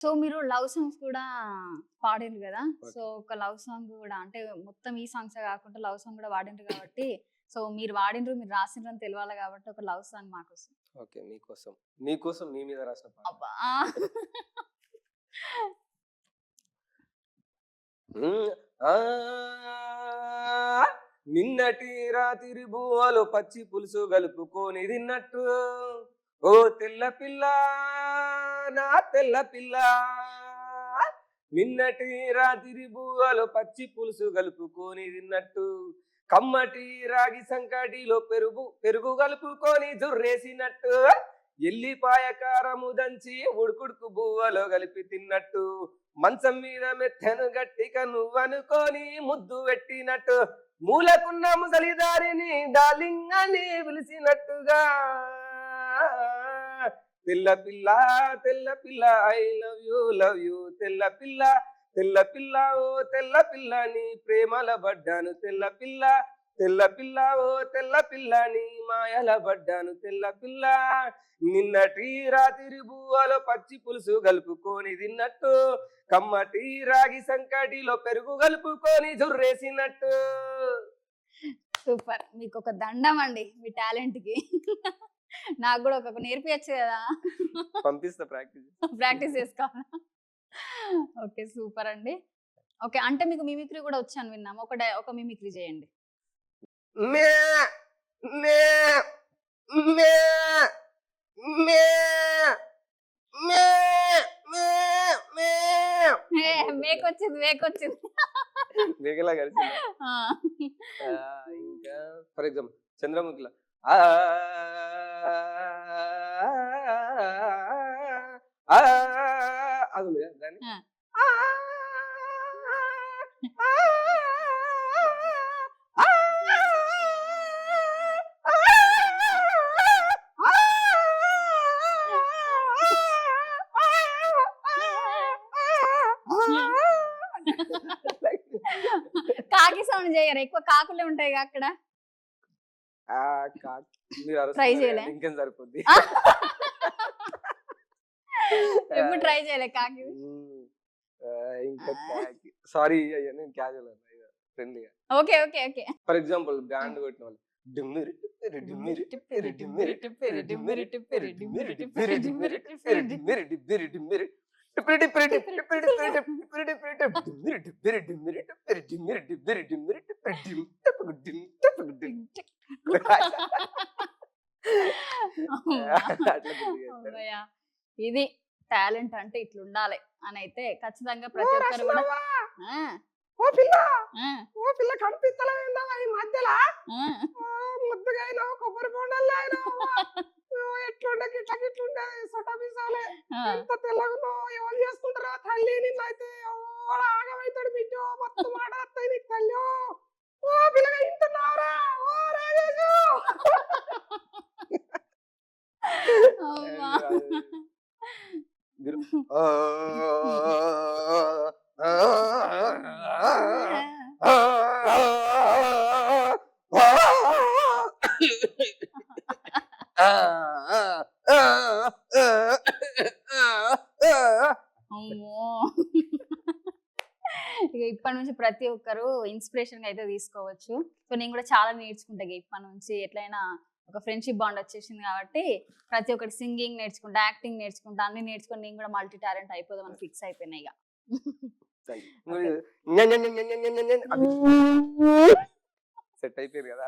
So మీరు love songs కూడా పాడిండ్రు కదా. ఓకే. సో ఒక లవ్ సాంగ్ కూడా అంటే మొత్తం ఈ సాంగ్స్ కాకుండా లవ్ సాంగ్ కూడా వాడిండ్రు కాబట్టి సో మీరు వాడిండ్రు మీరు రాసిండ్రు అని తెలియాలి కాబట్టి ఒక లవ్ సాంగ్ మాకోసం. ఓకే, మీకోసం మీ మీద రాసిన పాట. అబ్బా ఉమ్, ఆ, నిన్నటి రాత్రి బువ్వలు పచ్చి పులుసు కలుపుకొని తిన్నట్టు, ఓ తెల్ల పిల్ల, నా తెల్ల పిల్ల. నిన్నటి రాత్రి బువ్వలు పచ్చి పులుసు కలుపుకొని తిన్నట్టు, కమ్మటి రాగి సంకటిలో పెరుగు పెరుగు కలుపుకొని జుర్రేసినట్టు, ఎల్లిపాయ కారము దంచి ఉడుకుడుకు బువ్వలో కలిపి తిన్నట్టు, మంచం మీద మెత్తను గట్టిగా నువ్వనుకొని ముద్దు పెట్టినట్టు, మూలకున్న ముసలిదారిని డార్లింగ్ అని పిలిచినట్టుగా, తెల్ల పిల్ల తెల్ల పిల్ల ఐ లవ్ యూ తెల్ల పిల్ల, తెల్ల పిల్ల ఓ తెల్ల పిల్ల నీ ప్రేమల పడ్డాను తెల్ల పిల్ల, తెల్ల పిల్ల ఓ తెల్ల పిల్ల నీ మాయల పడ్డాను తెల్ల పిల్ల. నిన్నటి రాత్రి బువ్వలో పచ్చి పులుసు కలుపుకొని తిన్నట్టు, కమ్మటి రాగి సంకటిలో పెరుగు కలుపుకొని జుర్రేసినట్టు. సూపర్. మీకు ఒక దండం అండి మీ టాలెంట్ కి. నాకు కూడా ఒక నేర్పించచ్చు కదా. పంపిస్తా ప్రాక్టీస్ చేసుకోవాలా. ఓకే సూపర్ అండి. ఓకే అంటే మీకు మిమిక్రీ కూడా వచ్చాను విన్నాము. ఒక మిమిక్రీ చేయండి. మే మే మే మే మే మే మే మేకొచ్చింది. మిగలా కలిసి ఆ. ఇంకా ఫర్ ఎగ్జాంపుల్ చంద్రముఖిలా అది ఉంది కదా దాన్ని. ఆ. కాకి సౌండ్ చేయరు, ఎక్కువ కాకులే ఉంటాయి అక్కడ. Try చేయలే? ఇంకేం సరిపోద్ది. ఎప్పుడు ట్రై చేయలే కాకి. ఇంకా సారీ నేను క్యాజువల్ ఫ్రెండ్లీగా. Okay okay okay. For example band కొట్టిన వాళ్ళు డిమ్మిరి టిప్పిరి డిమ్మిరి టిప్పిరి డిమ్మిరి టిప్పిరి డిమ్మిరి టిప్పిరి డిమ్మిరి టిప్పిరి డిమ్మిరి టిప్పిరి డిమ్మిరి డిప్పిరి డిమ్మిరి టిప్పిరి టిప్పిరి టిప్పిరి టిప్పిరి టిప్పిరి టిప్పిరి డిమ్మిరి టిప్పిరి డిమ్మిరి టిప్పిరి డిమ్మిరి డిప్పిరి డిమ్మిరి టిప్పిరి డిమ్ టిప్పిరి డిమ్ టిప్పిరి డిమ్. అట్లా అమ్మయ్య. ఇది టాలెంట్ అంటే ఇట్లా ఉండాలి అని అయితే ఖచ్చితంగా ప్రతి ఒక్కరు కూడా ఆ, ఓ పిల్ల ఆ, ఓ పిల్ల కనిపిస్తలేదా ఈ మధ్యలో ఆ. ముద్దుగా అయినా కొబ్బరి బొండలు అయినా ఎట్లుండే గిట్ల గిట్లుండే సొటబిసాలే ఆ. ఎంత తెల్లగునో ఎవరు చేసుకుంటారా తల్లి నిన్నైతే ఎవరు ఆగమైతాడు బిడ్డ మొత్తం మాట వస్తాయి నీకు తల్లి. ఓ పిల్లగా ఇంటున్నావురా ఓ రాజేషు. అమ్మా. అమ్మో. ఇక ఇప్పటి నుంచి ప్రతి ఒక్కరు ఇన్స్పిరేషన్ అయితే తీసుకోవచ్చు. సో నేను కూడా చాలా నేర్చుకుంటా ఇక ఇప్పటి నుంచి. ఎట్లయినా ఒక ఫ్రెండ్షిప్ బాండ్ వచ్చేసింది కాబట్టి ప్రతి ఒక్కటి సింగింగ్ నేర్చుకుంటా, యాక్టింగ్ నేర్చుకుంటా, అన్ని నేర్చుకొని నేను కూడా మల్టీ టాలెంట్ అయిపోదాం అని ఫిక్స్ అయిపోయినా ఇక. సెట్ అయిపోయారు కదా.